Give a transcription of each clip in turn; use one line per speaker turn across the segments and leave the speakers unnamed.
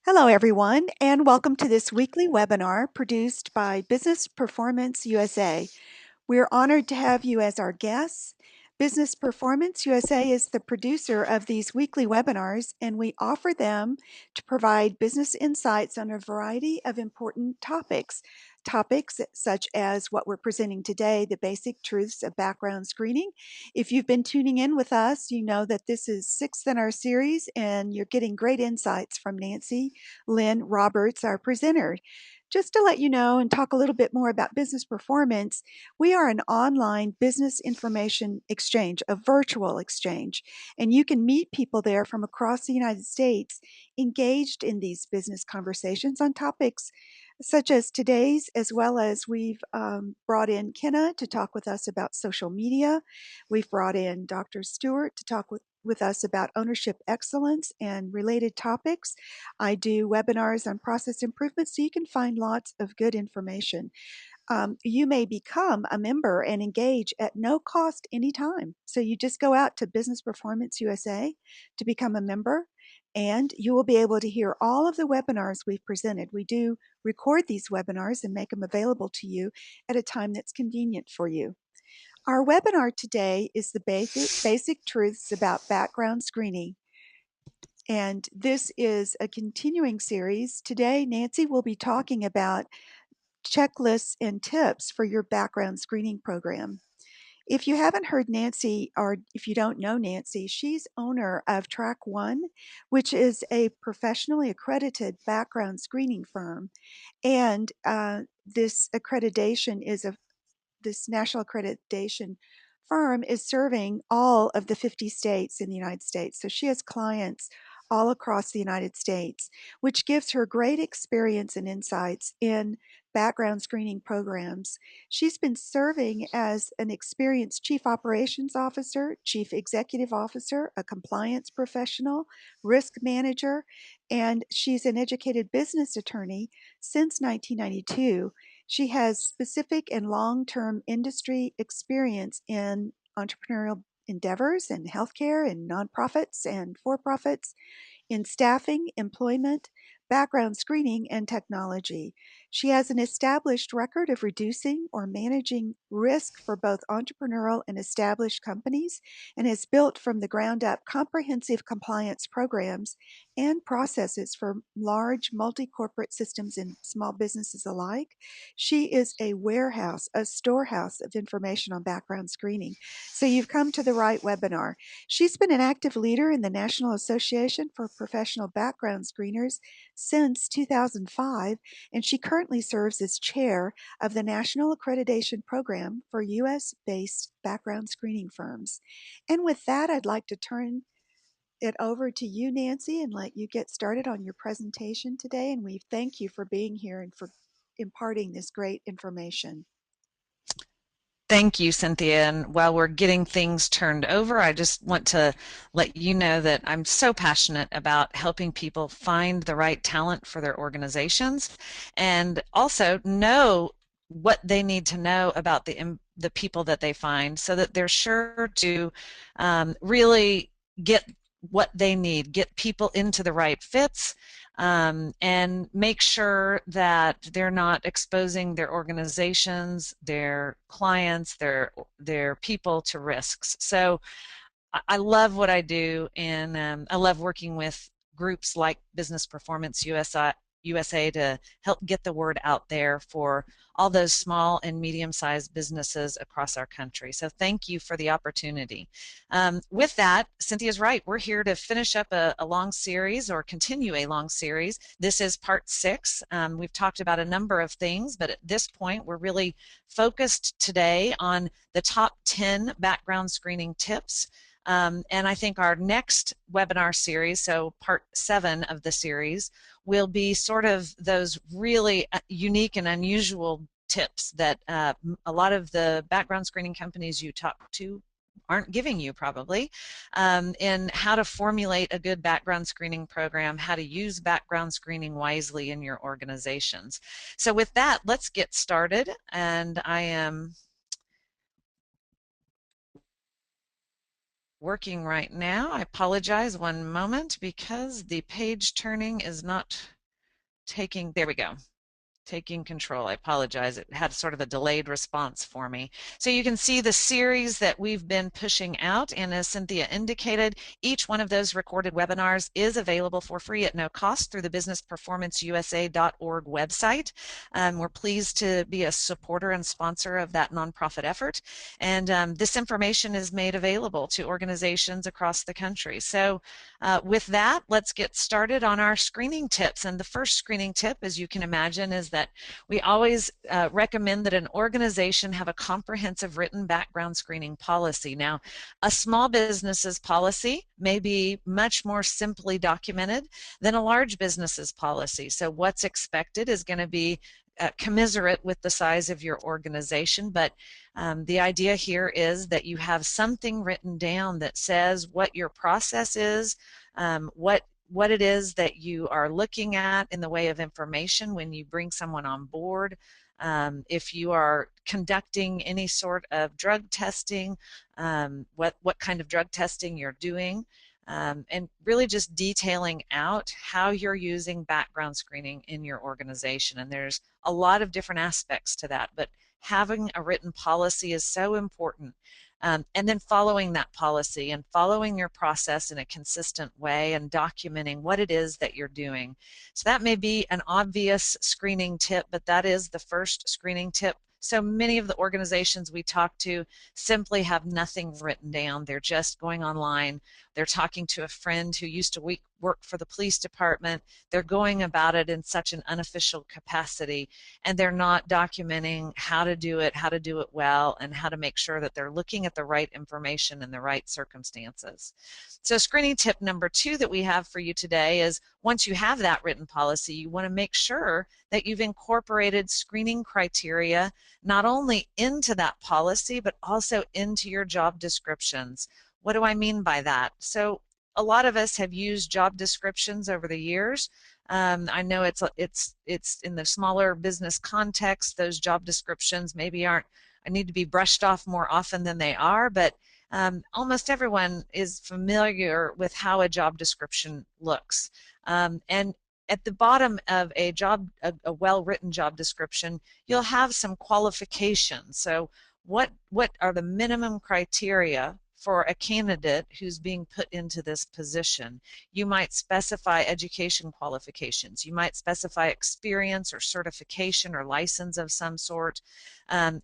Hello, everyone, and welcome to this weekly webinar produced by Business Performance USA. We're honored to have you as our guests. Business Performance USA is the producer of these weekly webinars, and we offer them to provide business insights on a variety of important topics. Topics such as what we're presenting today, the basic truths of background screening. If you've been tuning in with us, you know that this is sixth in our series, and you're getting great insights from Nancy Lynn Roberts, our presenter. Just to let you know and talk a little bit more about business performance, we are an online business information exchange, a virtual exchange, and you can meet people there from across the United States engaged in these business conversations on topics such as today's, as well as we've brought in Kenna to talk with us about social media. We've brought in Dr. Stewart to talk with us about ownership excellence and related topics. I do webinars on process improvement, so you can find lots of good information. You may become a member and engage at no cost anytime. So you just go out to Business Performance USA to become a member, and you will be able to hear all of the webinars we've presented. We do record these webinars and make them available to you at a time that's convenient for you. Our webinar today is the basic truths about background screening. And this is a continuing series. Today, Nancy will be talking about checklists and tips for your background screening program. If you haven't heard Nancy, or if you don't know Nancy, she's owner of Track One, which is a professionally accredited background screening firm. And this national accreditation firm is serving all of the 50 states in the United States. So she has clients all across the United States, which gives her great experience and insights in background screening programs. She's been serving as an experienced chief operations officer, chief executive officer, a compliance professional, risk manager, and she's an educated business attorney since 1992. She has specific and long-term industry experience in entrepreneurial endeavors and healthcare and nonprofits and for-profits, in staffing, employment, background screening, and technology. She has an established record of reducing or managing risk for both entrepreneurial and established companies, and has built from the ground up comprehensive compliance programs and processes for large multi-corporate systems and small businesses alike. She is a warehouse, a storehouse of information on background screening. So you've come to the right webinar. She's been an active leader in the National Association for Professional Background Screeners since 2005, and she currently serves as chair of the National Accreditation Program for U.S.-based background screening firms. And with that, I'd like to turn it over to you, Nancy, and let you get started on your presentation today. And we thank you for being here and for imparting this great information.
Thank you, Cynthia. And while we're getting things turned over, I just want to let you know that I'm so passionate about helping people find the right talent for their organizations and also know what they need to know about the people that they find so that they're sure to really get what they need, get people into the right fits, and make sure that they're not exposing their organizations, their clients, their people to risks. So I love what I do, and I love working with groups like Business Performance USA to help get the word out there for all those small and medium-sized businesses across our country. So thank you for the opportunity. With that, Cynthia's right. We're here to finish up a long series or continue a long series. This is part 6. We've talked about a number of things, but at this point, we're really focused today on the top 10 background screening tips. And I think our next webinar series, so part 7 of the series, will be sort of those really unique and unusual tips that a lot of the background screening companies you talk to aren't giving you probably, in how to formulate a good background screening program, how to use background screening wisely in your organizations. So with that, let's get started. And I am working right now. I apologize one moment because the page turning is not There we go. Taking control. I apologize. It had sort of a delayed response for me. So you can see the series that we've been pushing out. And as Cynthia indicated, each one of those recorded webinars is available for free at no cost through the businessperformanceusa.org website. We're pleased to be a supporter and sponsor of that nonprofit effort. And this information is made available to organizations across the country. So with that, let's get started on our screening tips. And the first screening tip, as you can imagine, is that we always recommend that an organization have a comprehensive written background screening policy. Now, a small business's policy may be much more simply documented than a large business's policy. So what's expected is going to be commiserate with the size of your organization, but the idea here is that you have something written down that says what your process is, what it is that you are looking at in the way of information when you bring someone on board. If you are conducting any sort of drug testing, what kind of drug testing you're doing, and really just detailing out how you're using background screening in your organization. And there's a lot of different aspects to that, but having a written policy is so important. And then following that policy and following your process in a consistent way and documenting what it is that you're doing. So that may be an obvious screening tip, but that is the first screening tip. So many of the organizations we talk to simply have nothing written down. They're just going online. They're talking to a friend who used to work for the police department. They're going about it in such an unofficial capacity, and they're not documenting how to do it well, and how to make sure that they're looking at the right information in the right circumstances. So screening tip number 2 that we have for you today is, once you have that written policy, you want to make sure that you've incorporated screening criteria not only into that policy, but also into your job descriptions. What do I mean by that? So a lot of us have used job descriptions over the years. I know it's in the smaller business context, those job descriptions maybe I need to be brushed off more often than they are, but almost everyone is familiar with how a job description looks. And at the bottom of a well-written job description, you'll have some qualifications. So what are the minimum criteria for a candidate who's being put into this position? You might specify education qualifications. You might specify experience or certification or license of some sort.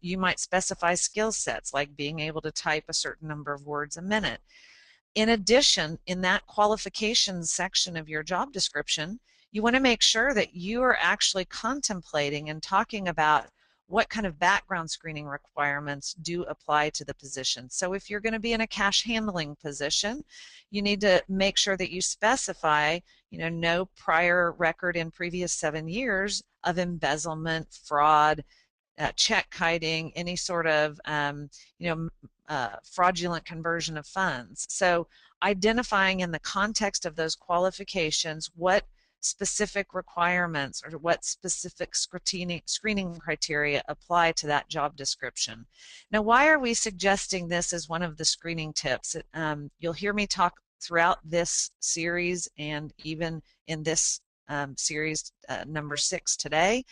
You might specify skill sets, like being able to type a certain number of words a minute. In addition, in that qualifications section of your job description, you want to make sure that you are actually contemplating and talking about what kind of background screening requirements do apply to the position. So if you're going to be in a cash handling position, you need to make sure that you specify, no prior record in previous 7 years of embezzlement, fraud, check kiting, any sort of fraudulent conversion of funds. So identifying in the context of those qualifications what specific requirements or what specific screening criteria apply to that job description. Now, why are we suggesting this as one of the screening tips? You'll hear me talk throughout this series and even in this series number 6 today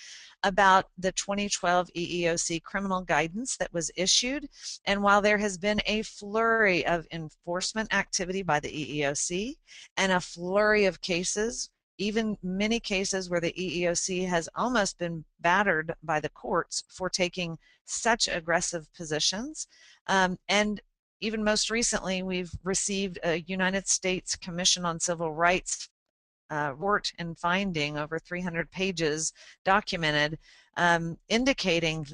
about the 2012 EEOC criminal guidance that was issued. And while there has been a flurry of enforcement activity by the EEOC and a flurry of cases, even many cases where the EEOC has almost been battered by the courts for taking such aggressive positions, and even most recently, we've received a United States Commission on Civil Rights report and finding, over 300 pages documented, indicating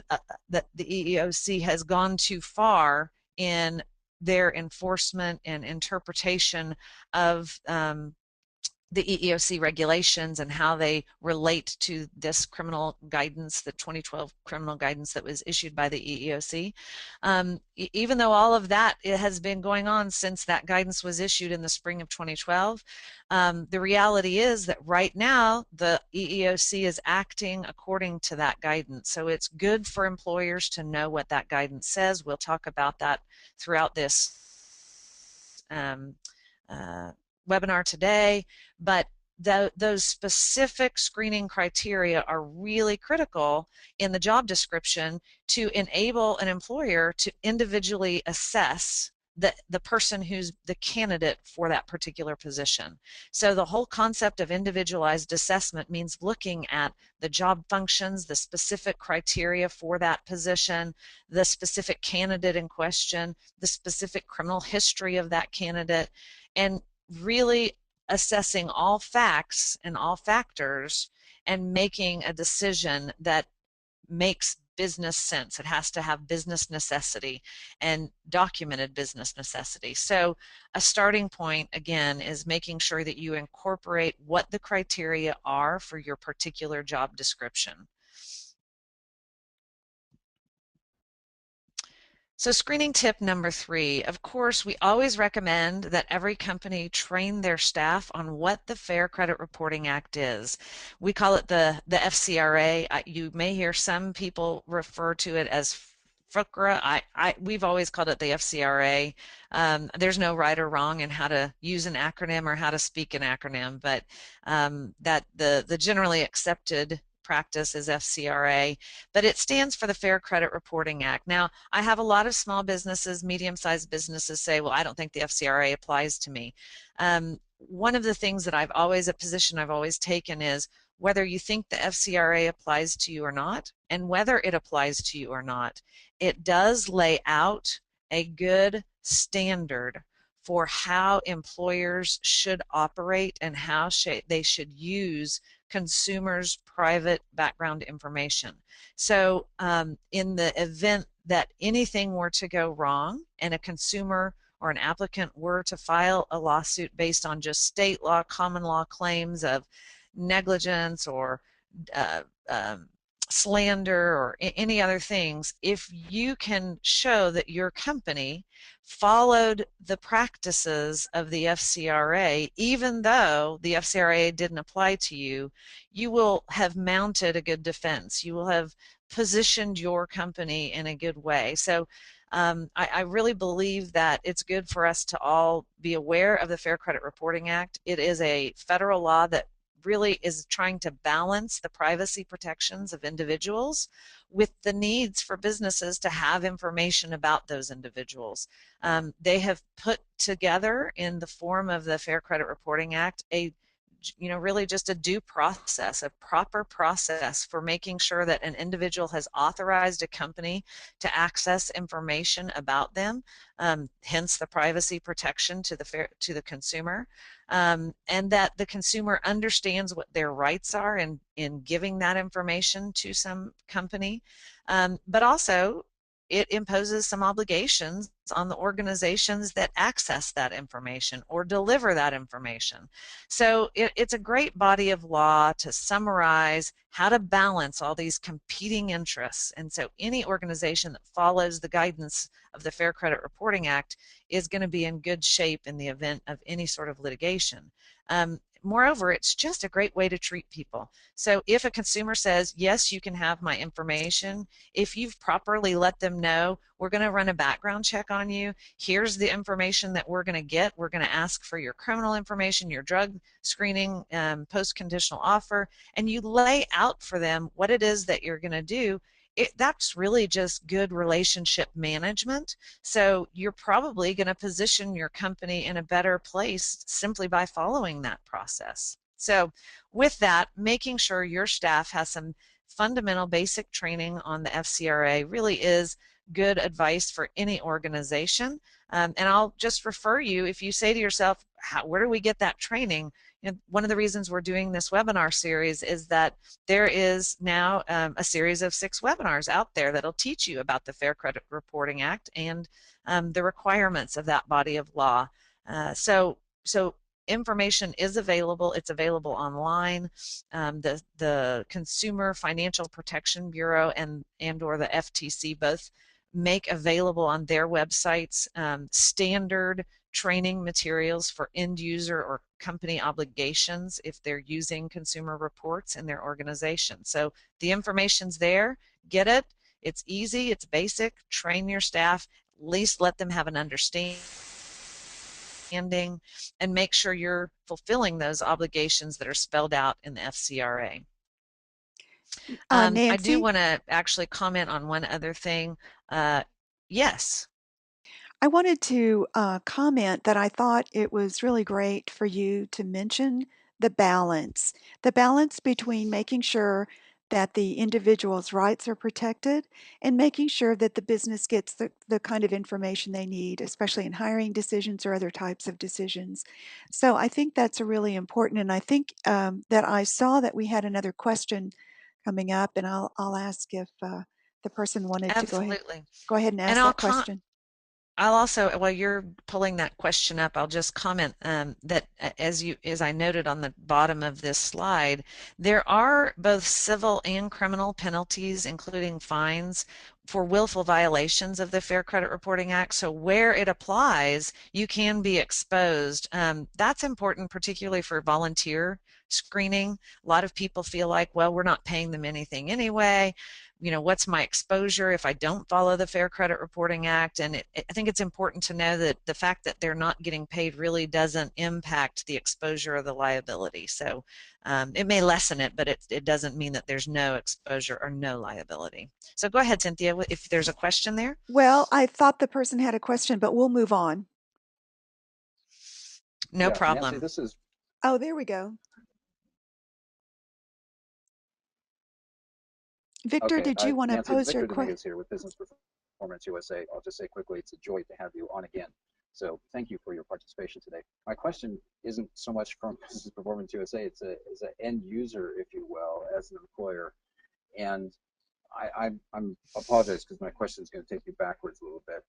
that the EEOC has gone too far in their enforcement and interpretation of the EEOC regulations and how they relate to this criminal guidance, the 2012 criminal guidance that was issued by the EEOC. Even though all of that has been going on since that guidance was issued in the spring of 2012, the reality is that right now the EEOC is acting according to that guidance. So it's good for employers to know what that guidance says. We'll talk about that throughout this webinar today, but those specific screening criteria are really critical in the job description to enable an employer to individually assess the person who's the candidate for that particular position. So the whole concept of individualized assessment means looking at the job functions, the specific criteria for that position, the specific candidate in question, the specific criminal history of that candidate, and really assessing all facts and all factors and making a decision that makes business sense. It has to have business necessity and documented business necessity. So a starting point, again, is making sure that you incorporate what the criteria are for your particular job description. So screening tip number 3, of course, we always recommend that every company train their staff on what the Fair Credit Reporting Act is. We call it the FCRA. You may hear some people refer to it as FCRA. We've always called it the FCRA. There's no right or wrong in how to use an acronym or how to speak an acronym, but that the generally accepted practice is FCRA, but it stands for the Fair Credit Reporting Act. Now, I have a lot of small businesses, medium-sized businesses say, well, I don't think the FCRA applies to me. One of the things that a position I've always taken is whether you think the FCRA applies to you or not, and whether it applies to you or not, it does lay out a good standard for how employers should operate and how they should use consumers' private background information. So in the event that anything were to go wrong and a consumer or an applicant were to file a lawsuit based on just state law, common law claims of negligence or uh, um, slander or any other things, if you can show that your company followed the practices of the FCRA, even though the FCRA didn't apply to you, you will have mounted a good defense. You will have positioned your company in a good way. So I really believe that it's good for us to all be aware of the Fair Credit Reporting Act. It is a federal law that really is trying to balance the privacy protections of individuals with the needs for businesses to have information about those individuals. They have put together in the form of the Fair Credit Reporting Act really just a due process, a proper process for making sure that an individual has authorized a company to access information about them, hence the privacy protection to the consumer, and that the consumer understands what their rights are in giving that information to some company, but also it imposes some obligations on the organizations that access that information or deliver that information. So it's a great body of law to summarize how to balance all these competing interests. And so any organization that follows the guidance of the Fair Credit Reporting Act is going to be in good shape in the event of any sort of litigation. Moreover, it's just a great way to treat people. So if a consumer says, yes, you can have my information, if you've properly let them know, we're going to run a background check on you, here's the information that we're going to get, we're going to ask for your criminal information, your drug screening, post-conditional offer, and you lay out for them what it is that you're going to do, that's really just good relationship management. So you're probably going to position your company in a better place simply by following that process. So with that, making sure your staff has some fundamental basic training on the FCRA really is good advice for any organization. And I'll just refer you, if you say to yourself, where do we get that training? One of the reasons we're doing this webinar series is that there is now a series of 6 webinars out there that'll teach you about the Fair Credit Reporting Act and the requirements of that body of law. So information is available. It's available online. The Consumer Financial Protection Bureau and or the FTC both make available on their websites standard training materials for end user or company obligations if they're using consumer reports in their organization. So the information's there, get it, it's easy, it's basic, train your staff, at least let them have an understanding understanding, and make sure you're fulfilling those obligations that are spelled out in the FCRA. I do
Nancy,
want to actually comment on one other thing. Uh, yes,
I wanted to comment that I thought it was really great for you to mention the balance between making sure that the individual's rights are protected and making sure that the business gets the kind of information they need, especially in hiring decisions or other types of decisions. So I think that's a really important, and I think that I saw that we had another question coming up, and I'll ask if the person wanted to
absolutely.
go ahead and
And
ask that question.
I'll also, while you're pulling that question up, I'll just comment that as I noted on the bottom of this slide, there are both civil and criminal penalties, including fines, for willful violations of the Fair Credit Reporting Act. So where it applies, you can be exposed. That's important, particularly for volunteer screening. A lot of people feel like, well, we're not paying them anything anyway. What's my exposure if I don't follow the Fair Credit Reporting Act? And I think it's important to know that the fact that they're not getting paid really doesn't impact the exposure of the liability. So it may lessen it, but it doesn't mean that there's no exposure or no liability. So go ahead, Cynthia, if there's a question there.
Well, I thought the person had a question, but we'll move on.
No
Yeah, Nancy,
problem.
this is
Oh, there we go. Victor,
okay.
did you want to
Nancy, it's
pose your
Victor
question?
Dominguez here with Business Performance USA. I'll just say quickly, it's a joy to have you on again. So thank you for your participation today. My question isn't so much from Business Performance USA. It's an end user, if you will, as an employer. And I'm apologize because my question is going to take you backwards a little bit.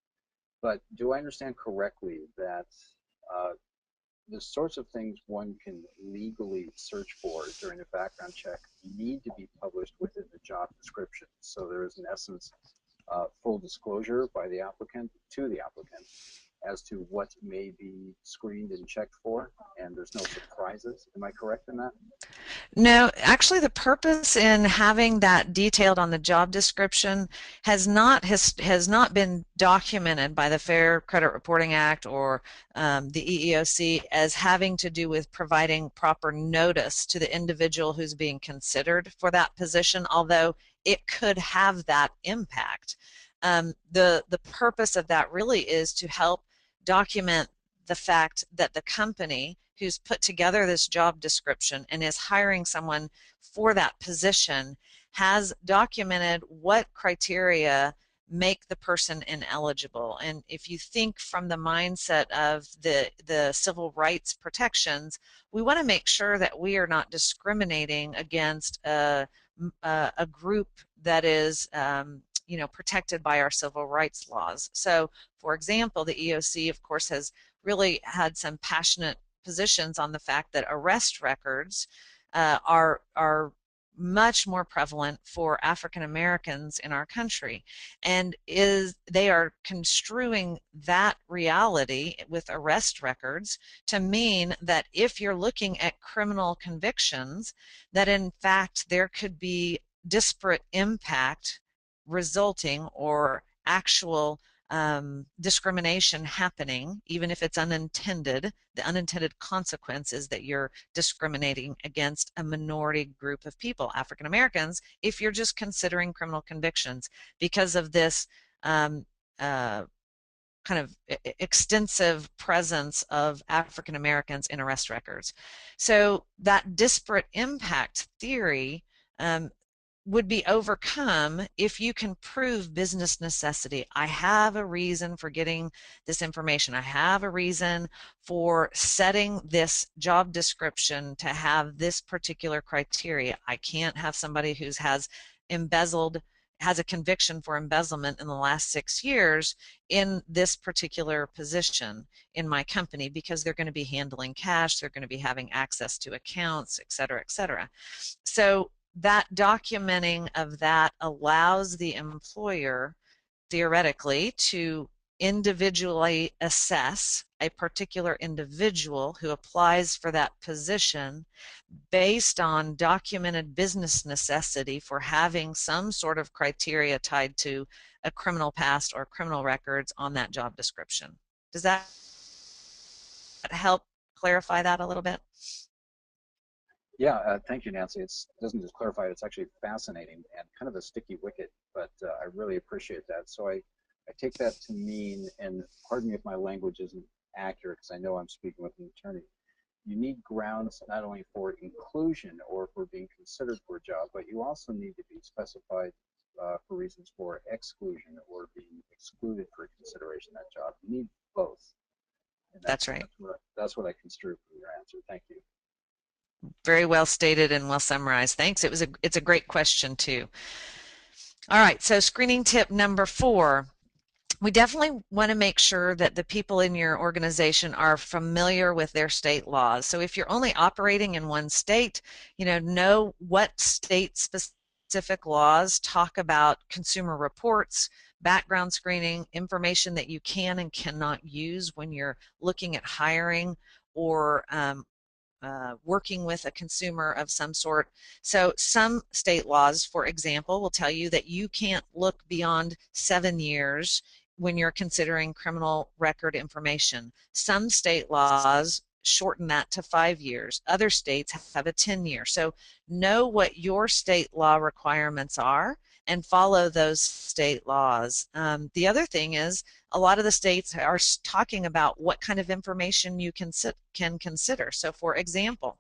But do I understand correctly that uh, the sorts of things one can legally search for during a background check need to be published within the job description? So there is, in essence, full disclosure by the applicant to the applicant as to what may be screened and checked for, and there's no surprises. Am I correct in that?
No, actually, the purpose in having that detailed on the job description has not been documented by the Fair Credit Reporting Act or the EEOC as having to do with providing proper notice to the individual who's being considered for that position, although it could have that impact. The purpose of that really is to help document the fact that the company who's put together this job description and is hiring someone for that position has documented what criteria make the person ineligible. And if you think from the mindset of the civil rights protections, we want to make sure that we are not discriminating against a group that is protected by our civil rights laws. So, for example, the EOC, of course, has really had some passionate positions on the fact that arrest records are much more prevalent for African Americans in our country, and they are construing that reality with arrest records to mean that if you're looking at criminal convictions, that in fact there could be disparate impact resulting or actual discrimination happening, even if it's unintended. The unintended consequence is that you're discriminating against a minority group of people, African Americans, if you're just considering criminal convictions because of this uh, kind of extensive presence of African Americans in arrest records. So that disparate impact theory would be overcome if you can prove business necessity. I have a reason for getting this information. I have a reason for setting this job description to have this particular criteria. I can't have somebody who has a conviction for embezzlement in the last 6 years in this particular position in my company because they're going to be handling cash, they're going to be having access to accounts, et cetera, et cetera. So that documenting of that allows the employer theoretically to individually assess a particular individual who applies for that position based on documented business necessity for having some sort of criteria tied to a criminal past or criminal records on that job description. Does that help clarify that a little bit?
Yeah, thank you, Nancy. It doesn't just clarify it, it's actually fascinating and kind of a sticky wicket, but I really appreciate that. So I take that to mean, and pardon me if my language isn't accurate because I know I'm speaking with an attorney, you need grounds not only for inclusion or for being considered for a job, but you also need to be specified for reasons for exclusion or being excluded for consideration of that job. You need both. And
That's right.
that's what I construed from your answer. Thank you.
Very well stated and well summarized. Thanks. It's a great question too. All right, so screening tip number 4. We definitely want to make sure that the people in your organization are familiar with their state laws. So if you're only operating in one state, know what state specific laws talk about consumer reports, background screening, information that you can and cannot use when you're looking at hiring or working with a consumer of some sort. So some state laws, for example, will tell you that you can't look beyond 7 years when you're considering criminal record information. Some state laws shorten that to 5 years. Other states have a 10-year. So know what your state law requirements are and follow those state laws. The other thing is a lot of the states are talking about what kind of information you can consider. So for example,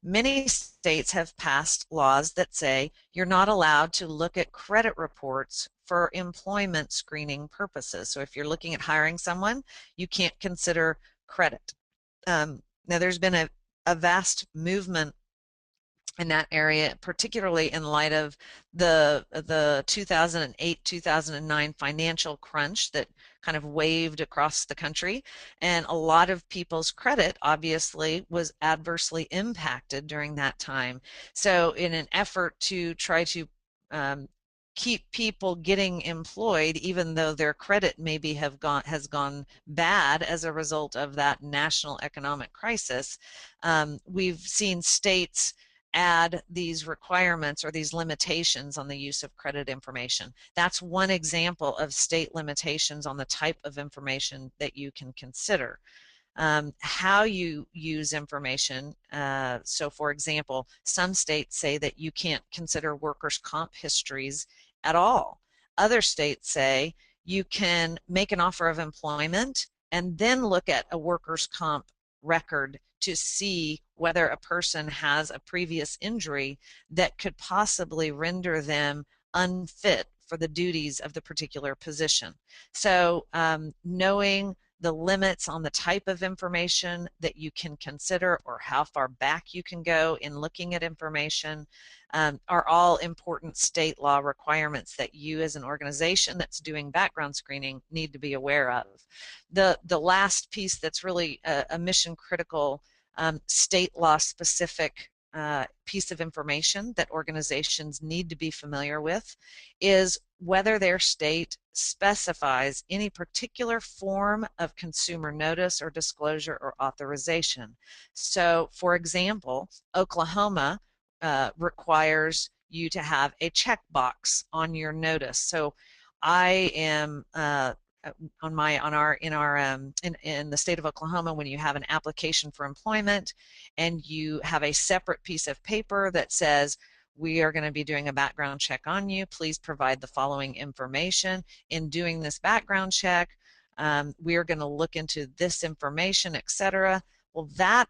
many states have passed laws that say you're not allowed to look at credit reports for employment screening purposes. So if you're looking at hiring someone, you can't consider credit. Now there's been a vast movement in that area, particularly in light of the 2008-2009 financial crunch that kind of waved across the country, and a lot of people's credit obviously was adversely impacted during that time. So in an effort to try to keep people getting employed even though their credit maybe has gone bad as a result of that national economic crisis, we've seen states add these requirements or these limitations on the use of credit information. That's one example of state limitations on the type of information that you can consider. How you use information. So for example, some states say that you can't consider workers' comp histories at all. Other states say you can make an offer of employment and then look at a workers' comp record to see whether a person has a previous injury that could possibly render them unfit for the duties of the particular position. So knowing the limits on the type of information that you can consider or how far back you can go in looking at information are all important state law requirements that you as an organization that's doing background screening need to be aware of. The last piece that's really a mission critical state law specific piece of information that organizations need to be familiar with is whether their state specifies any particular form of consumer notice or disclosure or authorization. So, for example, Oklahoma requires you to have a checkbox on your notice. So, I am in the state of Oklahoma, when you have an application for employment and you have a separate piece of paper that says we are going to be doing a background check on you, please provide the following information. In doing this background check, we are going to look into this information, etc. Well, that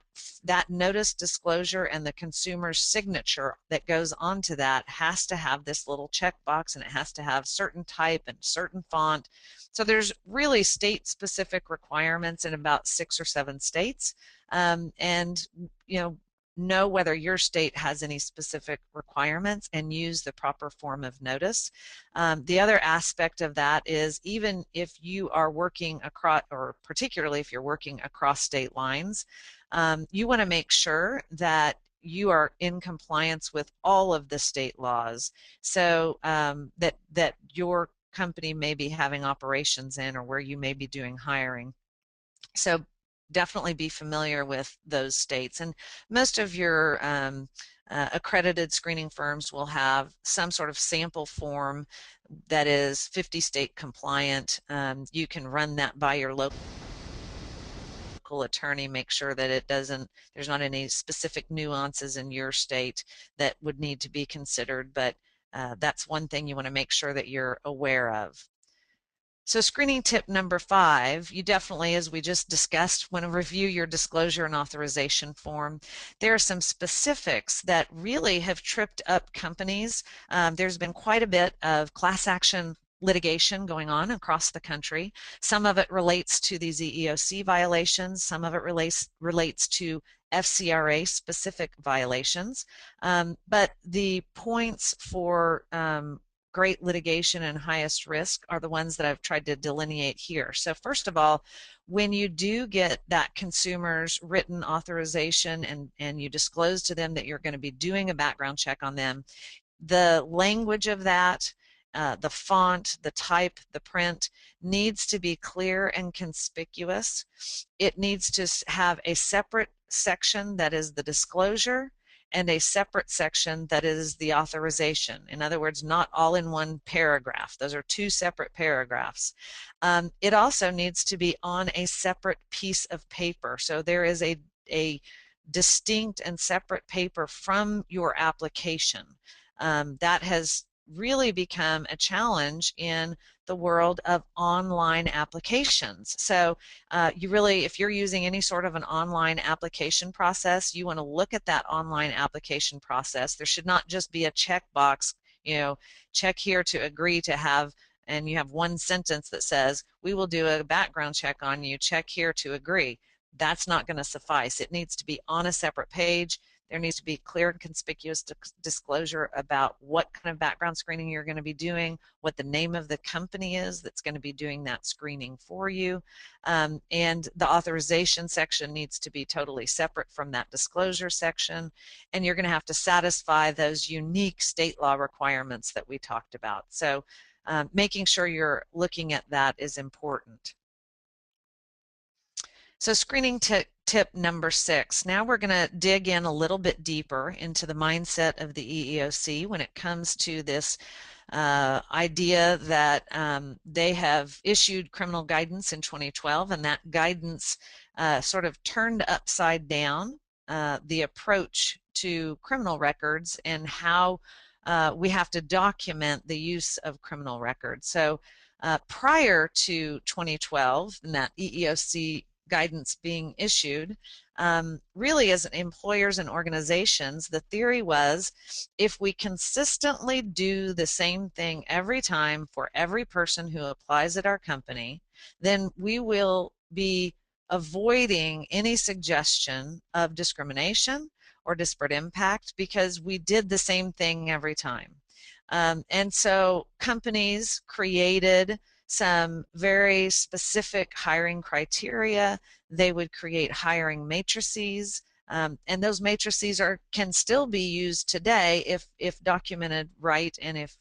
notice disclosure and the consumer's signature that goes onto that has to have this little checkbox, and it has to have certain type and certain font. So there's really state-specific requirements in about 6 or 7 states, and know whether your state has any specific requirements and use the proper form of notice. The other aspect of that is even if you are working across, or particularly if you're working across state lines, you want to make sure that you are in compliance with all of the state laws, so that your company may be having operations in, or where you may be doing hiring. So definitely be familiar with those states. And most of your accredited screening firms will have some sort of sample form that is 50 state compliant. You can run that by your local local attorney, make sure that there's not any specific nuances in your state that would need to be considered, but that's one thing you want to make sure that you're aware of. So screening tip number 5, you definitely, as we just discussed, want to review your disclosure and authorization form. There are some specifics that really have tripped up companies. There's been quite a bit of class action litigation going on across the country. Some of it relates to these EEOC violations. Some of it relates to FCRA specific violations. But the points for great litigation and highest risk are the ones that I've tried to delineate here. So first of all, when you do get that consumer's written authorization and you disclose to them that you're going to be doing a background check on them, the language of that, the font, the type, the print needs to be clear and conspicuous. It needs to have a separate section that is the disclosure and a separate section that is the authorization. In other words, not all in one paragraph. Those are 2 separate paragraphs. It also needs to be on a separate piece of paper. So there is a distinct and separate paper from your application. That has really become a challenge in the world of online applications. So you really, if you're using any sort of an online application process, you want to look at that online application process. There should not just be a checkbox, check here to agree to have, and you have one sentence that says, we will do a background check on you, check here to agree. That's not going to suffice. It needs to be on a separate page. There needs to be clear and conspicuous disclosure about what kind of background screening you're going to be doing, what the name of the company is that's going to be doing that screening for you, and the authorization section needs to be totally separate from that disclosure section, and you're going to have to satisfy those unique state law requirements that we talked about. So making sure you're looking at that is important. So screening tip number 6. Now we're going to dig in a little bit deeper into the mindset of the EEOC when it comes to this idea that they have issued criminal guidance in 2012, and that guidance sort of turned upside down the approach to criminal records and how we have to document the use of criminal records. So prior to 2012 and that EEOC guidance being issued, really as employers and organizations, the theory was if we consistently do the same thing every time for every person who applies at our company, then we will be avoiding any suggestion of discrimination or disparate impact because we did the same thing every time. And so companies created some very specific hiring criteria. They would create hiring matrices, and those matrices can still be used today if documented right and if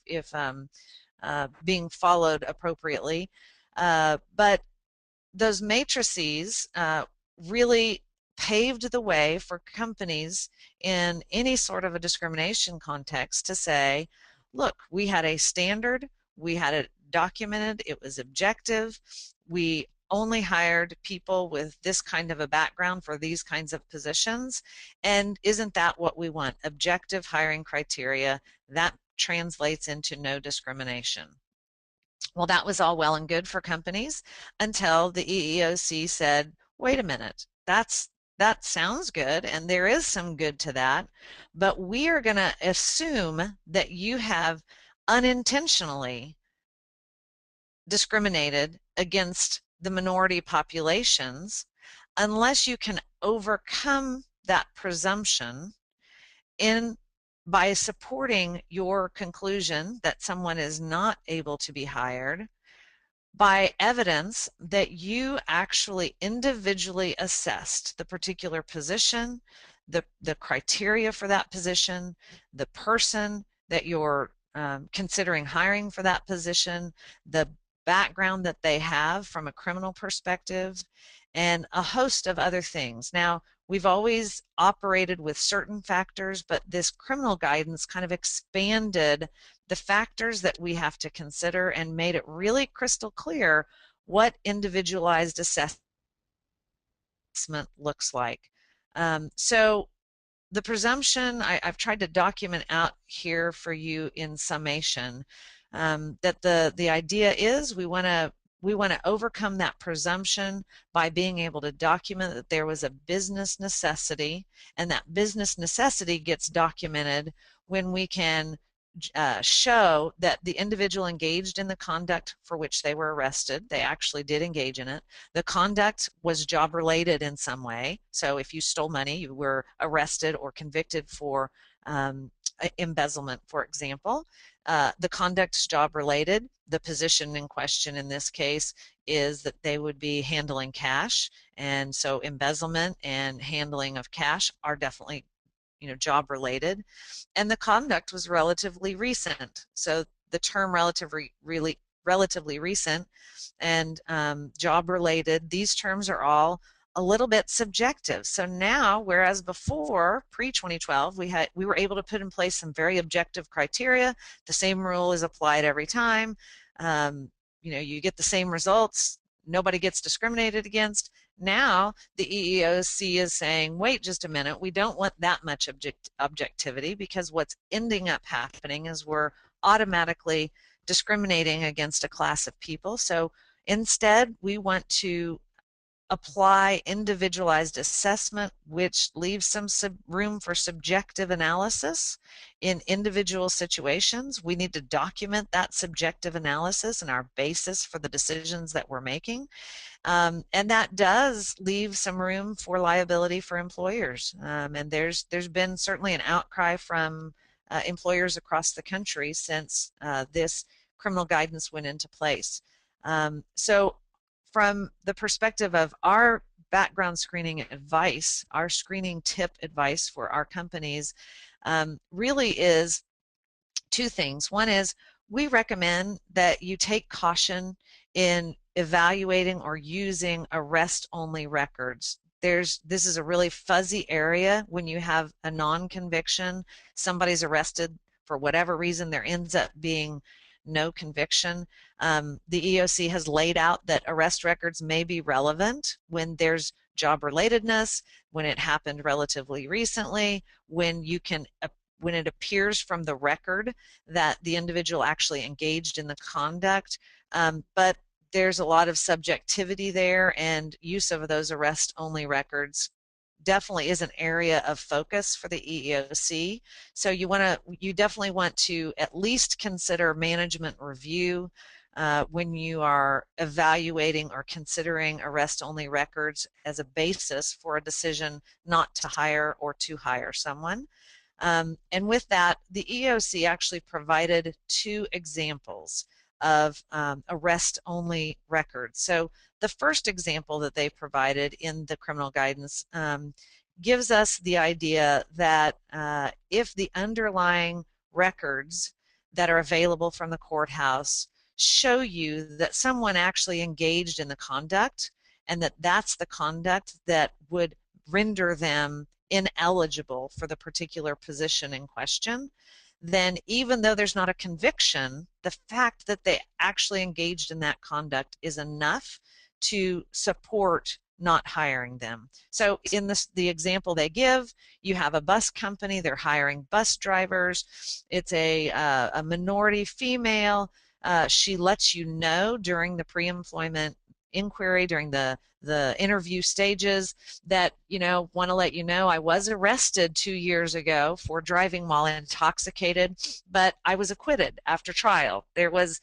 being followed appropriately. But those matrices really paved the way for companies in any sort of a discrimination context to say, look, we had a standard, we had it documented, it was objective, we only hired people with this kind of a background for these kinds of positions, and isn't that what we want? Objective hiring criteria, that translates into no discrimination. Well, that was all well and good for companies until the EEOC said, wait a minute, that sounds good, and there is some good to that, but we are going to assume that you have unintentionally discriminated against the minority populations unless you can overcome that presumption by supporting your conclusion that someone is not able to be hired by evidence that you actually individually assessed the particular position, the criteria for that position, the person that you're considering hiring for that position, the background that they have from a criminal perspective, and a host of other things. Now, we've always operated with certain factors, but this criminal guidance kind of expanded the factors that we have to consider and made it really crystal clear what individualized assessment assessment looks like. So the presumption, I've tried to document out here for you in summation, that the idea is we want to overcome that presumption by being able to document that there was a business necessity, and that business necessity gets documented when we can show that the individual engaged in the conduct for which they were arrested. They actually did engage in it. The conduct was job related in some way. So if you stole money, you were arrested or convicted for embezzlement, for example. The conduct is job related. The position in question in this case is that they would be handling cash. And so embezzlement and handling of cash are definitely job related. And the conduct was relatively recent. So the term relatively recent and job related, these terms are all a little bit subjective. So now, whereas before, pre-2012, we were able to put in place some very objective criteria. The same rule is applied every time. You get the same results. Nobody gets discriminated against. Now the EEOC is saying, wait just a minute, we don't want that much objectivity, because what's ending up happening is we're automatically discriminating against a class of people. So instead, we want to apply individualized assessment, which leaves some room for subjective analysis in individual situations. We need to document that subjective analysis and our basis for the decisions that we're making. And that does leave some room for liability for employers. And there's been certainly an outcry from employers across the country since this criminal guidance went into place. So from the perspective of our background screening advice, our screening tip advice for our companies really is two things. One is we recommend that you take caution in evaluating or using arrest-only records. This is a really fuzzy area when you have a non-conviction. Somebody's arrested for whatever reason, there ends up being no conviction. The EEOC has laid out that arrest records may be relevant when there's job relatedness, when it happened relatively recently, when it appears from the record that the individual actually engaged in the conduct. But there's a lot of subjectivity there, and use of those arrest-only records definitely is an area of focus for the EEOC. So you definitely want to at least consider management review when you are evaluating or considering arrest-only records as a basis for a decision not to hire or to hire someone. And with that, the EEOC actually provided two examples of arrest-only records. So the first example that they provided in the criminal guidance gives us the idea that if the underlying records that are available from the courthouse show you that someone actually engaged in the conduct, and that's the conduct that would render them ineligible for the particular position in question, then even though there's not a conviction, the fact that they actually engaged in that conduct is enough to support not hiring them. So in the example they give, you have a bus company, they're hiring bus drivers. It's a minority female. She lets you know during the pre-employment inquiry, during the interview stages, that want to let you know, I was arrested 2 years ago for driving while intoxicated, but I was acquitted after trial. There was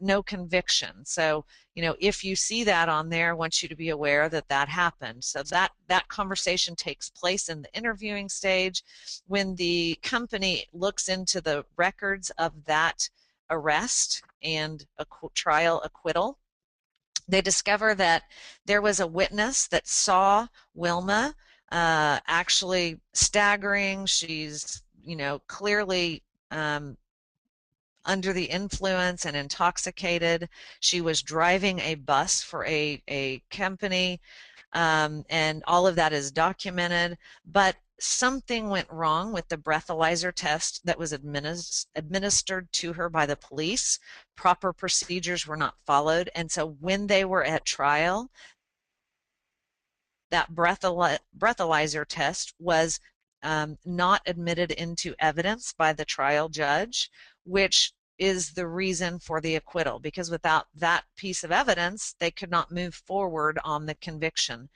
no conviction. So if you see that on there, I want you to be aware that that happened. So that conversation takes place in the interviewing stage. When the company looks into the records of that arrest and a trial acquittal, they discover that there was a witness that saw Wilma actually staggering. She's, clearly under the influence and intoxicated. She was driving a bus for a company, and all of that is documented. But something went wrong with the breathalyzer test that was administered to her by the police. Proper procedures were not followed, and so when they were at trial, that breathalyzer test was not admitted into evidence by the trial judge, which is the reason for the acquittal, because without that piece of evidence, they could not move forward on the conviction.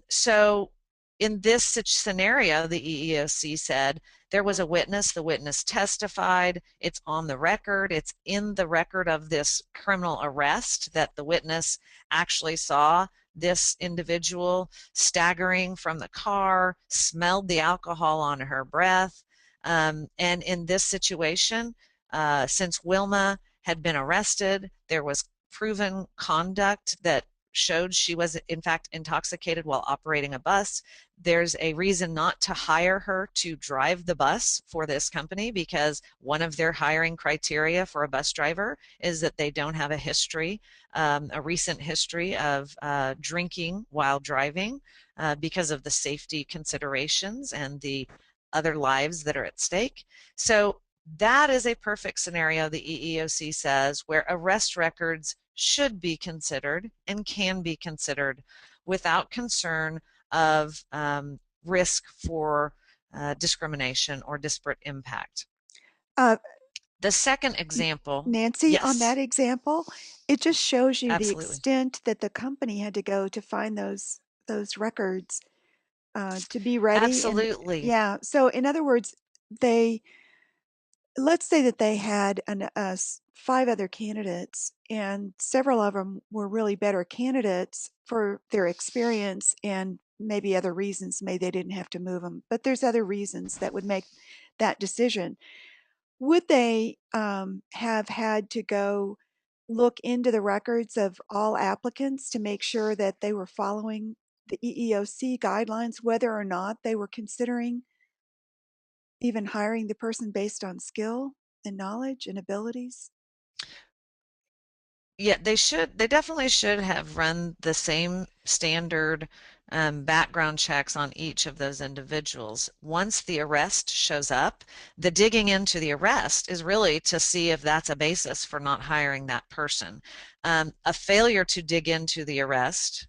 So in this scenario, the EEOC said there was a witness, the witness testified, it's on the record, it's in the record of this criminal arrest that the witness actually saw this individual staggering from the car, smelled the alcohol on her breath. And in this situation, since Wilma had been arrested, there was proven conduct that showed she was in fact intoxicated while operating a bus. There's a reason not to hire her to drive the bus for this company, because one of their hiring criteria for a bus driver is that they don't have a history, a recent history of drinking while driving, because of the safety considerations and the other lives that are at stake. So that is a perfect scenario, the EEOC says, where arrest records should be considered and can be considered without concern of risk for discrimination or disparate impact.
Uh,
The second example,
Nancy, on that
yes,
example, it just shows you the
absolutely.
extent that the company had to go to find those records to be ready. And
Absolutely.
yeah, so in other words, they let's say that they had five other candidates, and several of them were really better candidates for their experience and maybe other reasons. Maybe they didn't have to move them, but there's other reasons that would make that decision. Would they have had to go look into the records of all applicants to make sure that they were following the EEOC guidelines, whether or not they were considering even hiring the person based on skill and knowledge and abilities?
Yeah, they definitely should have run the same standard background checks on each of those individuals. Once the arrest shows up, the digging into the arrest is really to see if that's a basis for not hiring that person. A failure to dig into the arrest,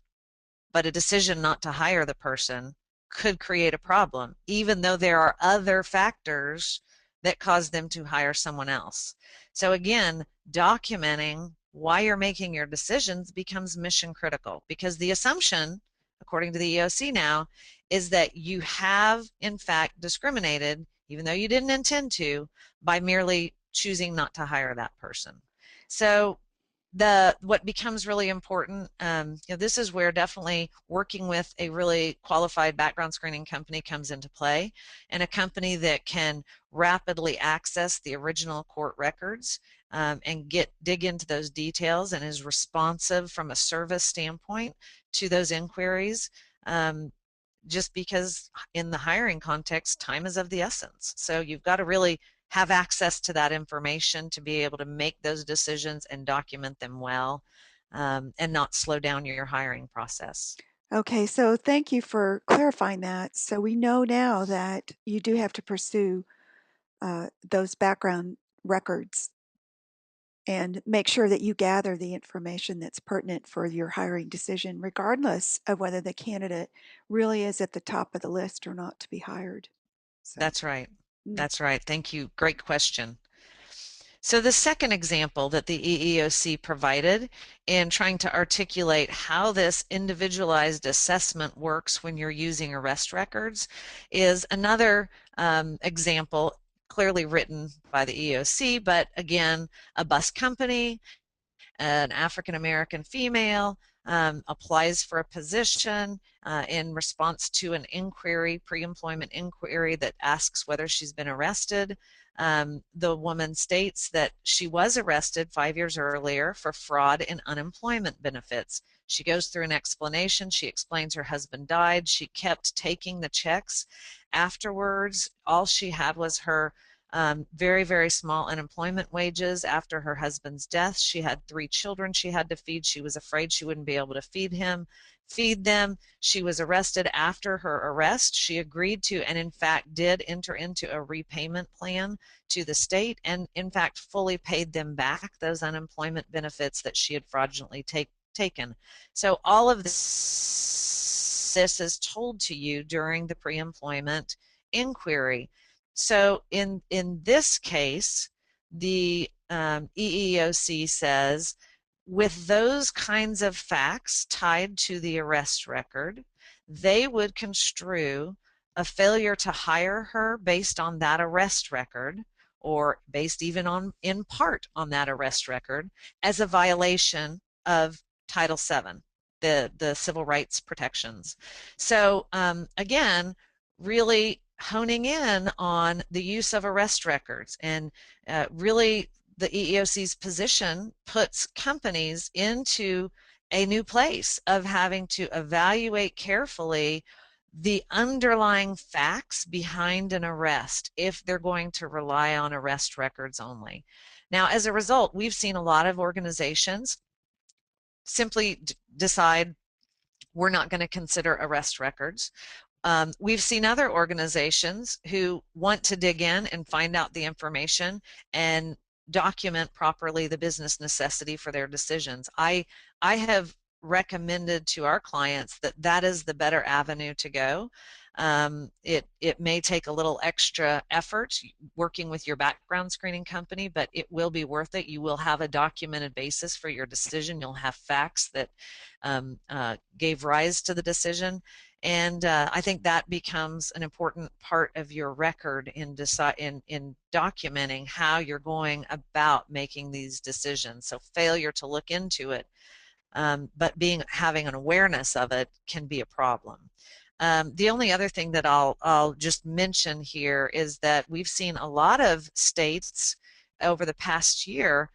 but a decision not to hire the person, could create a problem, even though there are other factors that cause them to hire someone else. So again, documenting why you're making your decisions becomes mission critical, because the assumption, according to the EOC now, is that you have in fact discriminated, even though you didn't intend to, by merely choosing not to hire that person. So what becomes really important, this is where definitely working with a really qualified background screening company comes into play, and a company that can rapidly access the original court records, and dig into those details and is responsive from a service standpoint to those inquiries, just because in the hiring context, time is of the essence. So you've got to really have access to that information to be able to make those decisions and document them well, and not slow down your hiring process.
Okay, so thank you for clarifying that. So we know now that you do have to pursue those background records and make sure that you gather the information that's pertinent for your hiring decision, regardless of whether the candidate really is at the top of the list or not to be hired. So,
That's right.
mm,
That's right. Thank you. Great question. So the second example that the EEOC provided in trying to articulate how this individualized assessment works when you're using arrest records is another example clearly written by the EEOC, but again, a bus company, an African American female, applies for a position in response to an inquiry, pre-employment inquiry that asks whether she's been arrested. The woman states that she was arrested 5 years earlier for fraud in unemployment benefits. She goes through an explanation. She explains her husband died. She kept taking the checks. Afterwards, all she had was her very, very small unemployment wages after her husband's death. She had 3 children she had to feed. She was afraid she wouldn't be able to feed them. She was arrested. After her arrest, she agreed to, and in fact did, enter into a repayment plan to the state, and in fact fully paid them back those unemployment benefits that she had fraudulently taken. So all of this this is told to you during the pre-employment inquiry. So in this case, the EEOC says, with those kinds of facts tied to the arrest record, they would construe a failure to hire her based on that arrest record, or based even on, in part, on that arrest record, as a violation of Title VII, the civil rights protections. So again, really honing in on the use of arrest records, and really the EEOC's position puts companies into a new place of having to evaluate carefully the underlying facts behind an arrest if they're going to rely on arrest records only. Now, as a result, we've seen a lot of organizations simply decide we're not going to consider arrest records. We've seen other organizations who want to dig in and find out the information and document properly the business necessity for their decisions. I have recommended to our clients that that is the better avenue to go. It may take a little extra effort working with your background screening company, but it will be worth it. You will have a documented basis for your decision. You'll have facts that gave rise to the decision. And I think that becomes an important part of your record in documenting how you're going about making these decisions. So failure to look into it, but having an awareness of it, can be a problem. The only other thing that I'll just mention here is that we've seen a lot of states over the past year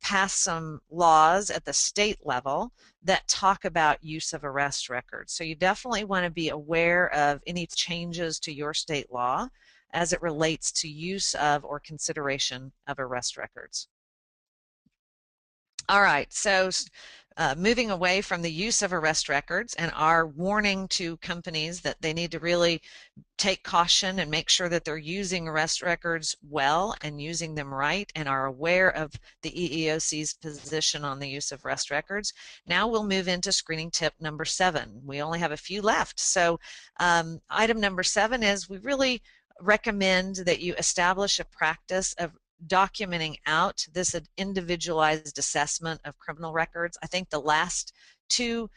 pass some laws at the state level that talk about use of arrest records. So you definitely want to be aware of any changes to your state law as it relates to use of or consideration of arrest records. All right, so moving away from the use of arrest records and our warning to companies that they need to really take caution and make sure that they're using arrest records well and using them right, and are aware of the EEOC's position on the use of arrest records. Now we'll move into screening tip number 7. We only have a few left. So item number 7 is, we really recommend that you establish a practice of documenting out this individualized assessment of criminal records. I think the last two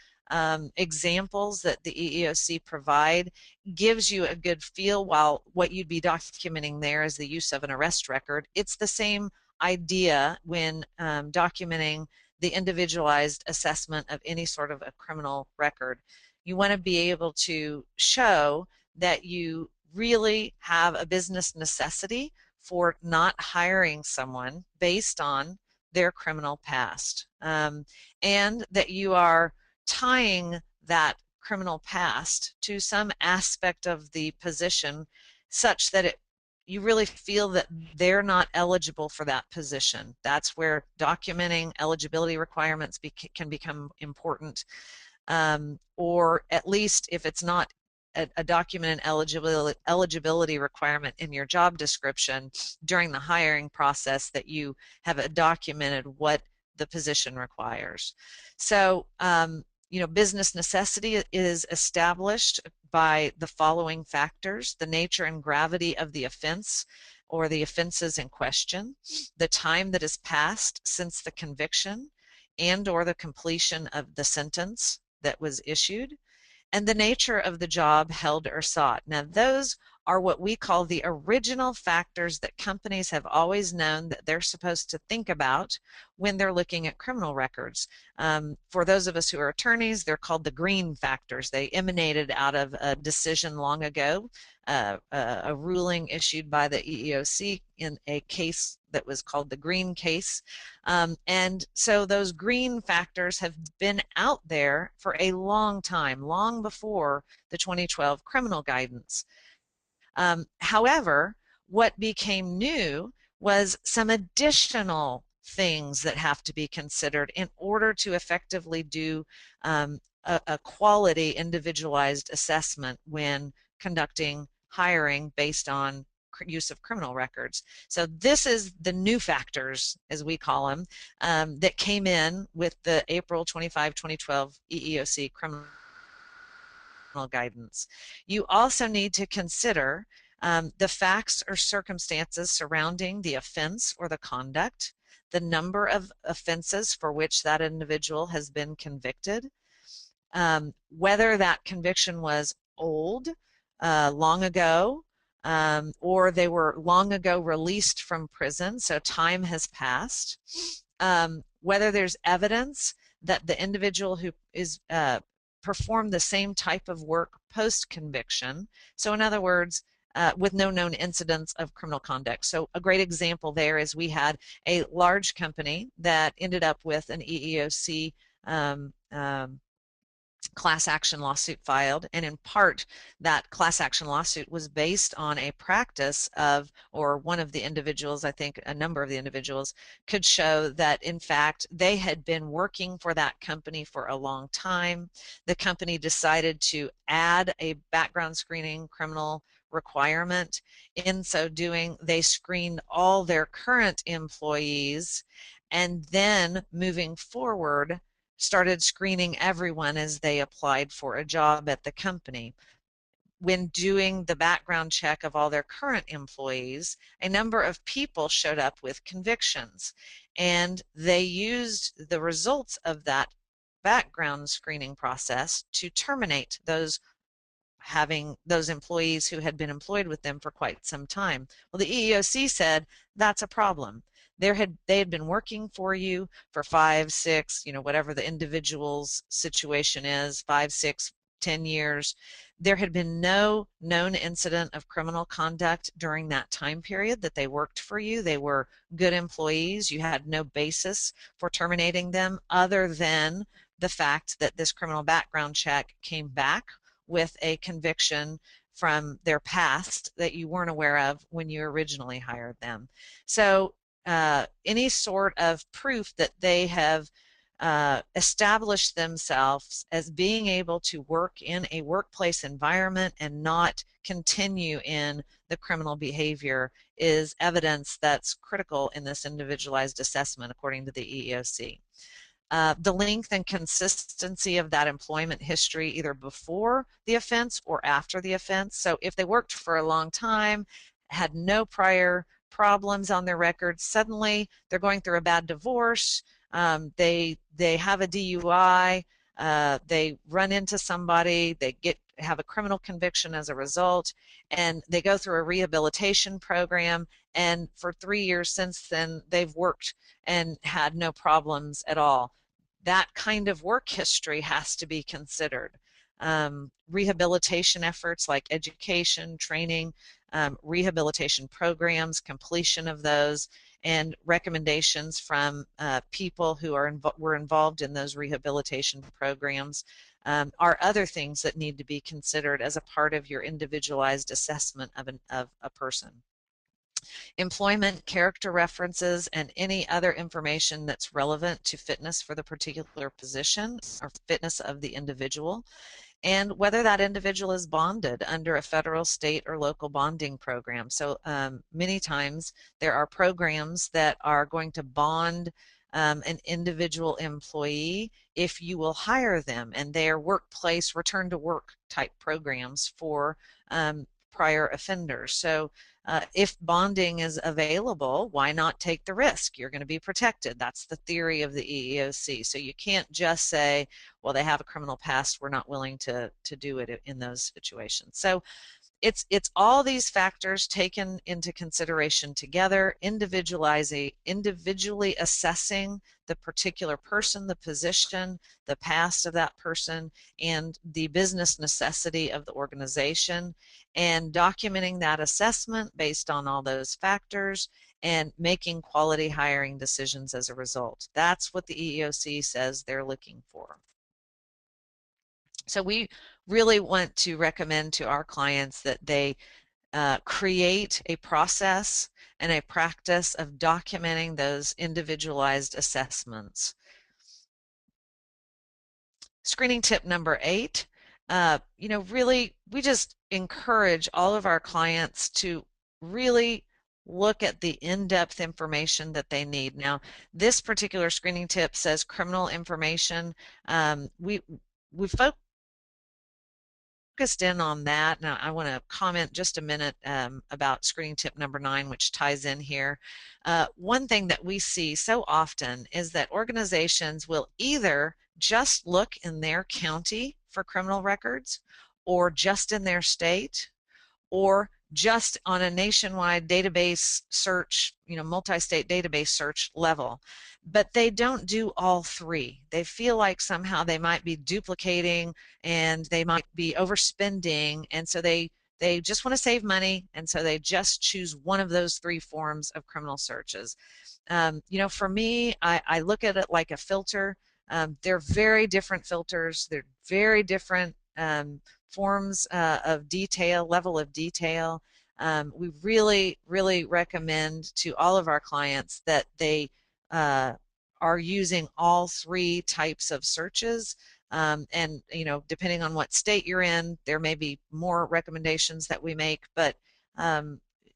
examples that the EEOC provide gives you a good feel, while what you'd be documenting there is the use of an arrest record. It's the same idea when documenting the individualized assessment of any sort of a criminal record. You want to be able to show that you really have a business necessity for not hiring someone based on their criminal past, and that you are tying that criminal past to some aspect of the position such that you really feel that they're not eligible for that position. That's where documenting eligibility requirements can become important, or at least if it's not a documented eligibility requirement in your job description, during the hiring process, that you have documented what the position requires. So business necessity is established by the following factors: the nature and gravity of the offense or the offenses in question, the time that has passed since the conviction and or the completion of the sentence that was issued, and the nature of the job held or sought. Now, those are what we call the original factors that companies have always known that they're supposed to think about when they're looking at criminal records. For those of us who are attorneys, they're called the green factors. They emanated out of a decision long ago, a ruling issued by the EEOC in a case that was called the Green case. And so those green factors have been out there for a long time, long before the 2012 criminal guidance. However, what became new was some additional things that have to be considered in order to effectively do a quality individualized assessment when conducting hiring based on use of criminal records. So this is the new factors, as we call them, that came in with the April 25, 2012 EEOC criminal guidance. You also need to consider the facts or circumstances surrounding the offense or the conduct, the number of offenses for which that individual has been convicted, whether that conviction was old, long ago, or they were long ago released from prison, so time has passed, whether there's evidence that the individual who is performed the same type of work post-conviction. So in other words, with no known incidents of criminal conduct. So a great example there is we had a large company that ended up with an EEOC class action lawsuit filed, and in part that class action lawsuit was based on a practice of, or one of the individuals, I think a number of the individuals could show that in fact they had been working for that company for a long time. The company decided to add a background screening criminal requirement. In so doing, they screened all their current employees, and then moving forward started screening everyone as they applied for a job at the company. When doing the background check of all their current employees, a number of people showed up with convictions, and they used the results of that background screening process to terminate those employees who had been employed with them for quite some time. Well, the EEOC said that's a problem. They had been working for you for 5, 6, whatever the individual's situation is, 5, 6, 10 years. There had been no known incident of criminal conduct during that time period that they worked for you. They were good employees. You had no basis for terminating them other than the fact that this criminal background check came back with a conviction from their past that you weren't aware of when you originally hired them. So any sort of proof that they have established themselves as being able to work in a workplace environment and not continue in the criminal behavior is evidence that's critical in this individualized assessment according to the EEOC. The length and consistency of that employment history either before the offense or after the offense. So if they worked for a long time, had no prior problems on their record, suddenly they're going through a bad divorce, they have a DUI, they run into somebody, they have a criminal conviction as a result, and they go through a rehabilitation program, and for 3 years since then they've worked and had no problems at all. That kind of work history has to be considered. Rehabilitation efforts like education, training, rehabilitation programs, completion of those, and recommendations from people who were involved in those rehabilitation programs are other things that need to be considered as a part of your individualized assessment of a person. Employment, character references, and any other information that's relevant to fitness for the particular position or fitness of the individual, and whether that individual is bonded under a federal, state, or local bonding program. So many times there are programs that are going to bond an individual employee if you will hire them, and they are workplace return to work type programs for prior offenders. So if bonding is available, why not take the risk? You're going to be protected. That's the theory of the EEOC. So you can't just say, well, they have a criminal past, we're not willing to do it in those situations. So it's all these factors taken into consideration together, individually assessing the particular person, the position, the past of that person, and the business necessity of the organization, and documenting that assessment based on all those factors and making quality hiring decisions as a result. That's what the EEOC says they're looking for. So we really want to recommend to our clients that they create a process and a practice of documenting those individualized assessments. Screening tip number 8, really we just encourage all of our clients to really look at the in-depth information that they need. Now, this particular screening tip says criminal information. We focus focused in on that. Now, I want to comment just a minute about screening tip number 9, which ties in here. One thing that we see so often is that organizations will either just look in their county for criminal records, or just in their state, or just on a nationwide database search, multi-state database search level. But they don't do all three. They feel like somehow they might be duplicating and they might be overspending, and so they just want to save money, and so they just choose one of those three forms of criminal searches. For me, I look at it like a filter. They're very different filters. They're very different forms of detail, level of detail. We really, really recommend to all of our clients that they are using all three types of searches. And depending on what state you're in, there may be more recommendations that we make, but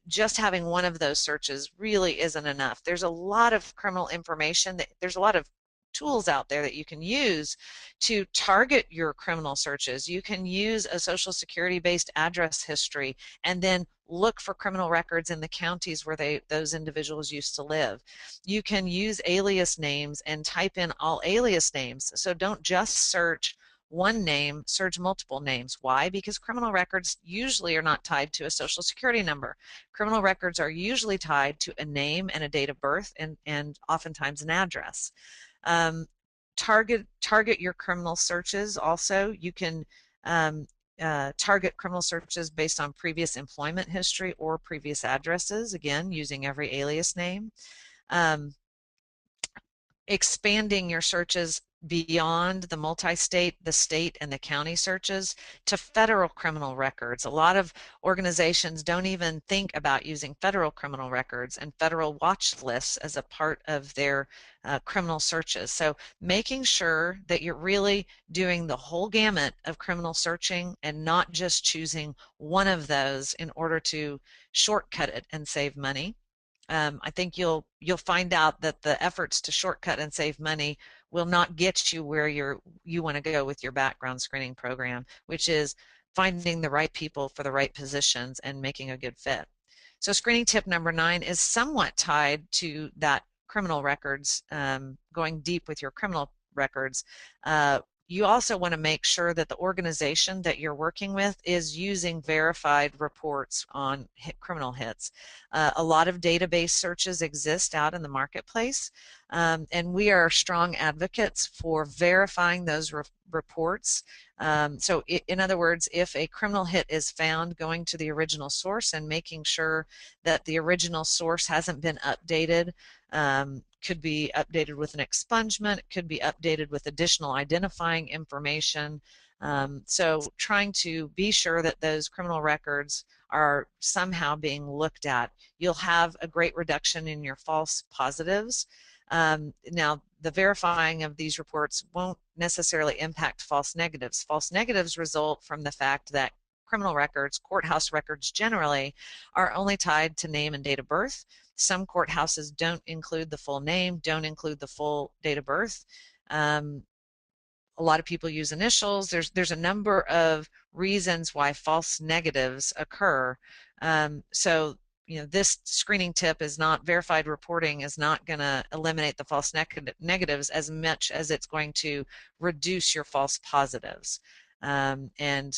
just having one of those searches really isn't enough. There's a lot of criminal information, there's a lot of tools out there that you can use to target your criminal searches. You can use a Social Security-based address history and then look for criminal records in the counties where those individuals used to live. You can use alias names and type in all alias names. So don't just search one name, search multiple names. Why? Because criminal records usually are not tied to a Social Security number. Criminal records are usually tied to a name and a date of birth, and oftentimes an address. Target your criminal searches also. You can target criminal searches based on previous employment history or previous addresses, again, using every alias name. Expanding your searches beyond the multi-state, the state, and the county searches to federal criminal records. A lot of organizations don't even think about using federal criminal records and federal watch lists as a part of their criminal searches. So making sure that you're really doing the whole gamut of criminal searching and not just choosing one of those in order to shortcut it and save money. I think you'll find out that the efforts to shortcut and save money will not get you where you want to go with your background screening program, which is finding the right people for the right positions and making a good fit. So screening tip number 9 is somewhat tied to that criminal records, going deep with your criminal records. You also want to make sure that the organization that you're working with is using verified reports on criminal hits. A lot of database searches exist out in the marketplace, and we are strong advocates for verifying those reports. So in other words, if a criminal hit is found, going to the original source and making sure that the original source hasn't been updated. Could be updated with an expungement, could be updated with additional identifying information. So trying to be sure that those criminal records are somehow being looked at. You'll have a great reduction in your false positives. Now, the verifying of these reports won't necessarily impact false negatives. False negatives result from the fact that criminal records, courthouse records generally, are only tied to name and date of birth. Some courthouses don't include the full name, don't include the full date of birth. A lot of people use initials. There's a number of reasons why false negatives occur. So this screening tip is not, verified reporting is not going to eliminate the false negatives as much as it's going to reduce your false positives. And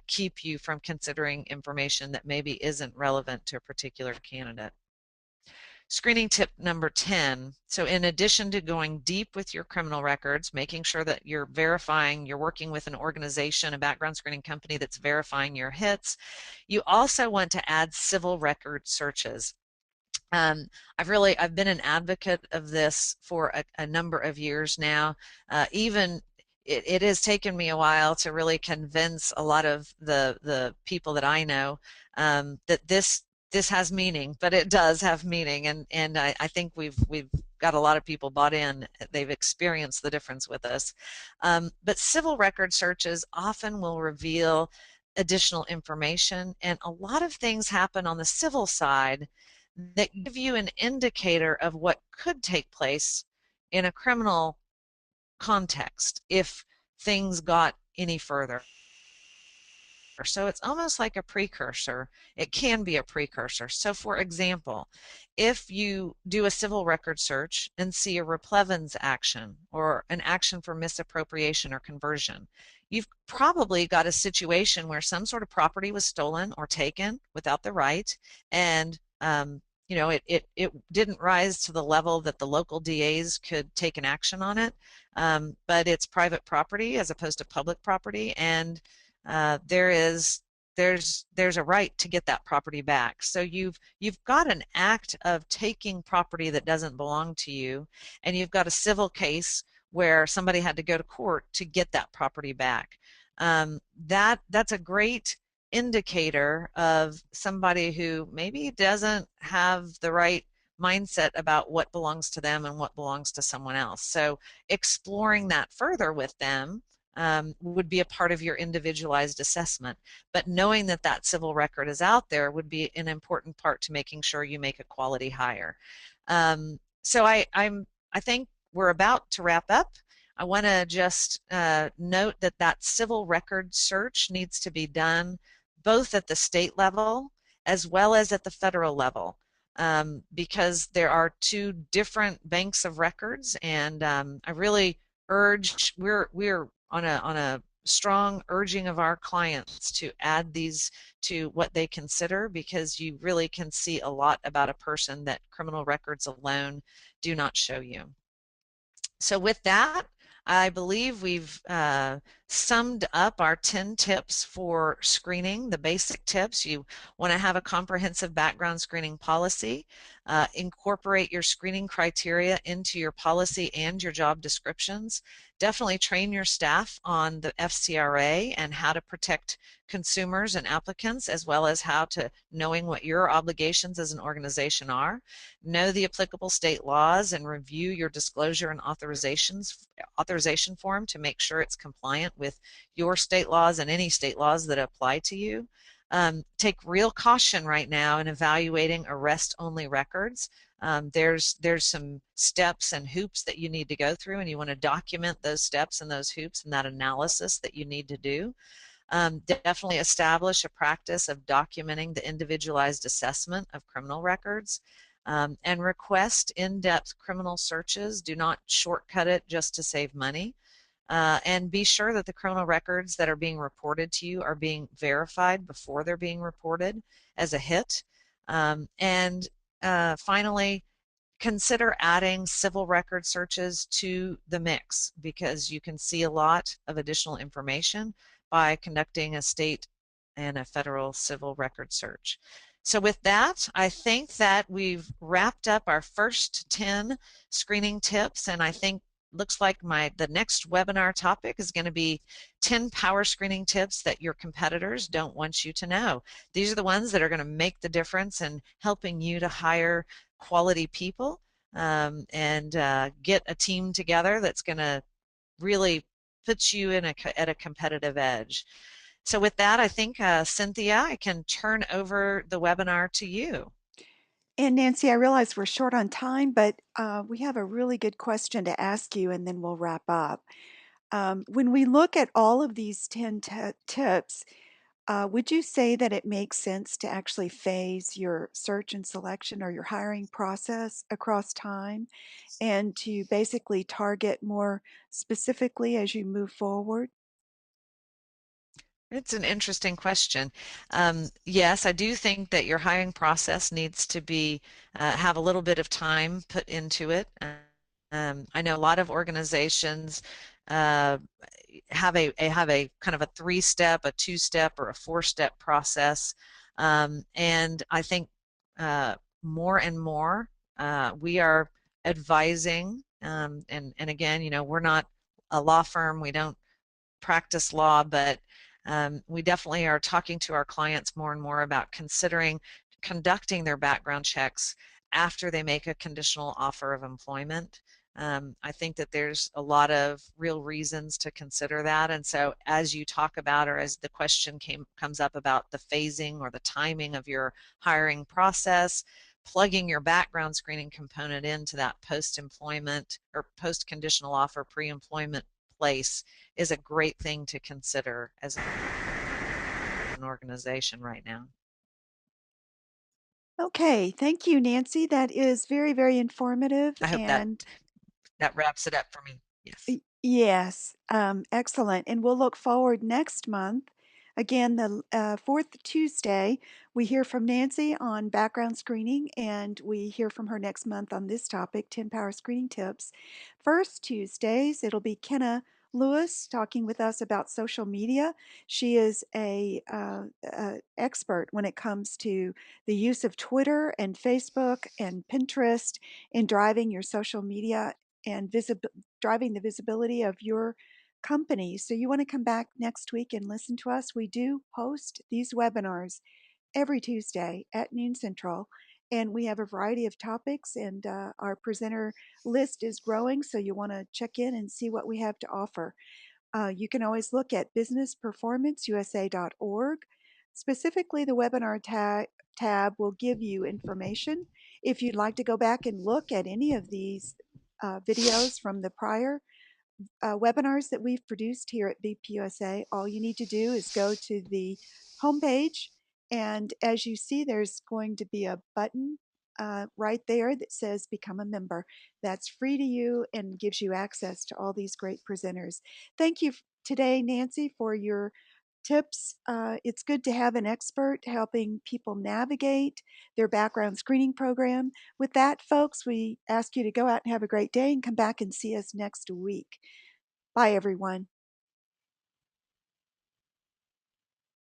keep you from considering information that maybe isn't relevant to a particular candidate. Screening tip number 10. So in addition to going deep with your criminal records, making sure that you're verifying, you're working with an organization, a background screening company that's verifying your hits, you also want to add civil record searches. I've been an advocate of this for a number of years now. Even it has taken me a while to really convince a lot of the people that I know that this has meaning, but it does have meaning, and I think we've got a lot of people bought in. They've experienced the difference with us. But civil record searches often will reveal additional information, and a lot of things happen on the civil side that give you an indicator of what could take place in a criminal context if things got any further. So it's almost like a precursor. It can be a precursor. So for example, if you do a civil record search and see a replevins action or an action for misappropriation or conversion, you've probably got a situation where some sort of property was stolen or taken without the right, and it didn't rise to the level that the local DAs could take an action on it, but it's private property as opposed to public property, and there's a right to get that property back. So you've got an act of taking property that doesn't belong to you, and you've got a civil case where somebody had to go to court to get that property back. That's a great indicator of somebody who maybe doesn't have the right mindset about what belongs to them and what belongs to someone else. So exploring that further with them would be a part of your individualized assessment. But knowing that that civil record is out there would be an important part to making sure you make a quality hire. So I think we're about to wrap up. I want to just note that that civil record search needs to be done both at the state level as well as at the federal level, because there are two different banks of records, and I really urge, we're on a strong urging of our clients to add these to what they consider, because you really can see a lot about a person that criminal records alone do not show you. So with that, I believe we've summed up our 10 tips for screening, the basic tips. You want to have a comprehensive background screening policy, incorporate your screening criteria into your policy and your job descriptions. Definitely train your staff on the FCRA and how to protect consumers and applicants, as well as how to knowing what your obligations as an organization are. Know the applicable state laws and review your disclosure and authorization form to make sure it's compliant with your state laws and any state laws that apply to you. Take real caution right now in evaluating arrest-only records. There's some steps and hoops that you need to go through, and you want to document those steps and those hoops and that analysis that you need to do. Definitely establish a practice of documenting the individualized assessment of criminal records, and request in-depth criminal searches. Do not shortcut it just to save money. And be sure that the criminal records that are being reported to you are being verified before they're being reported as a hit. And finally, consider adding civil record searches to the mix, because you can see a lot of additional information by conducting a state and a federal civil record search. So with that, I think that we've wrapped up our first 10 screening tips, and I think looks like the next webinar topic is going to be 10 power screening tips that your competitors don't want you to know. These are the ones that are going to make the difference in helping you to hire quality people, and get a team together that's going to really put you at a competitive edge. So with that, I think, Cynthia, I can turn over the webinar to you.
And Nancy, I realize we're short on time, but we have a really good question to ask you, and then we'll wrap up. When we look at all of these 10 tips, would you say that it makes sense to actually phase your search and selection or your hiring process across time, and to basically target more specifically as you move forward?
It's an interesting question. Yes, I do think that your hiring process needs to be have a little bit of time put into it. I know a lot of organizations uh, have a kind of a 3-step, a 2-step, or a 4-step process, and I think more and more we are advising, and again, we're not a law firm, we don't practice law, but we definitely are talking to our clients more and more about considering conducting their background checks after they make a conditional offer of employment. I think that there's a lot of real reasons to consider that, and so as you talk about, or as the question comes up about the phasing or the timing of your hiring process, plugging your background screening component into that post-employment or post-conditional offer pre-employment place is a great thing to consider as an organization right now.
Okay, thank you, Nancy. That is very, very informative.
I hope
And
that wraps it up for me. Yes.
Yes, excellent. And we'll look forward next month. Again, the fourth Tuesday, we hear from Nancy on background screening, and we hear from her next month on this topic, 10 power screening tips. First Tuesdays, it'll be Kenna Lewis talking with us about social media. She is a expert when it comes to the use of Twitter and Facebook and Pinterest in driving your social media and driving the visibility of your company. So you want to come back next week and listen to us. We do host these webinars every Tuesday at noon Central, and we have a variety of topics, and our presenter list is growing, so you want to check in and see what we have to offer. You can always look at businessperformanceusa.org. Specifically, the webinar tab will give you information. If you'd like to go back and look at any of these videos from the prior webinars that we've produced here at BPUSA, all you need to do is go to the homepage, and as you see, there's going to be a button right there that says Become a Member. That's free to you and gives you access to all these great presenters. Thank you today, Nancy, for your tips. It's good to have an expert helping people navigate their background screening program. With that, folks, we ask you to go out and have a great day and come back and see us next week. Bye, everyone.